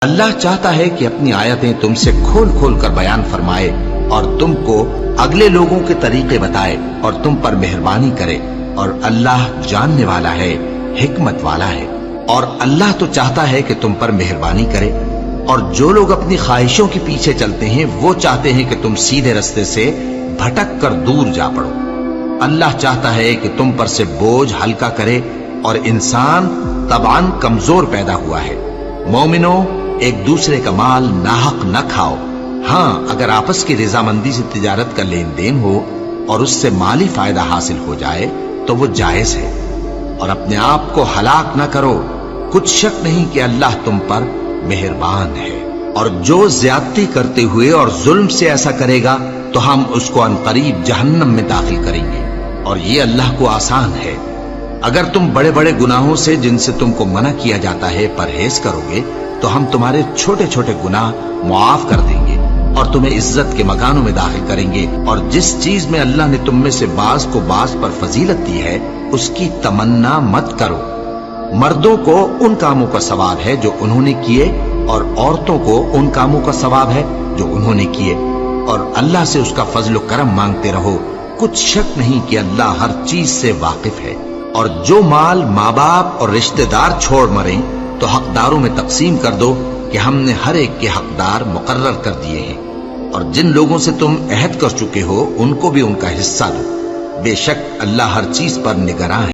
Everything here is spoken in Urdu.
اللہ چاہتا ہے کہ اپنی آیتیں تم سے کھول کھول کر بیان فرمائے اور تم کو اگلے لوگوں کے طریقے بتائے اور تم پر مہربانی کرے، اور اللہ جاننے والا ہے، حکمت والا ہے۔ اور اللہ تو چاہتا ہے کہ تم پر مہربانی کرے، اور جو لوگ اپنی خواہشوں کے پیچھے چلتے ہیں وہ چاہتے ہیں کہ تم سیدھے رستے سے بھٹک کر دور جا پڑو۔ اللہ چاہتا ہے کہ تم پر سے بوجھ ہلکا کرے، اور انسان طبعاً کمزور پیدا ہوا ہے۔ مومنوں، ایک دوسرے کا مال ناحق نہ کھاؤ۔ ہاں، اگر آپس کی رضامندی سے تجارت کا لین دین ہو اور اس سے مالی فائدہ حاصل ہو جائے تو وہ جائز ہے، اور اپنے آپ کو ہلاک نہ کرو، کچھ شک نہیں کہ اللہ تم پر مہربان ہے۔ اور جو زیادتی کرتے ہوئے اور ظلم سے ایسا کرے گا تو ہم اس کو عنقریب جہنم میں داخل کریں گے، اور یہ اللہ کو آسان ہے۔ اگر تم بڑے بڑے گناہوں سے جن سے تم کو منع کیا جاتا ہے پرہیز کرو گے تو ہم تمہارے چھوٹے چھوٹے گناہ معاف کر دیں گے اور تمہیں عزت کے مکانوں میں داخل کریں گے۔ اور جس چیز میں اللہ نے تم میں سے بعض کو بعض پر فضیلت دی ہے اس کی تمنا مت کرو۔ مردوں کو ان کاموں کا ثواب ہے جو انہوں نے کیے، اور عورتوں کو ان کاموں کا ثواب ہے جو انہوں نے کیے، اور اللہ سے اس کا فضل و کرم مانگتے رہو، کچھ شک نہیں کہ اللہ ہر چیز سے واقف ہے۔ اور جو مال ماں باپ اور رشتہ دار چھوڑ مریں تو حقداروں میں تقسیم کر دو کہ ہم نے ہر ایک کے حقدار مقرر کر دیے ہیں، اور جن لوگوں سے تم عہد کر چکے ہو ان کو بھی ان کا حصہ دو، بے شک اللہ ہر چیز پر نگراں ہے۔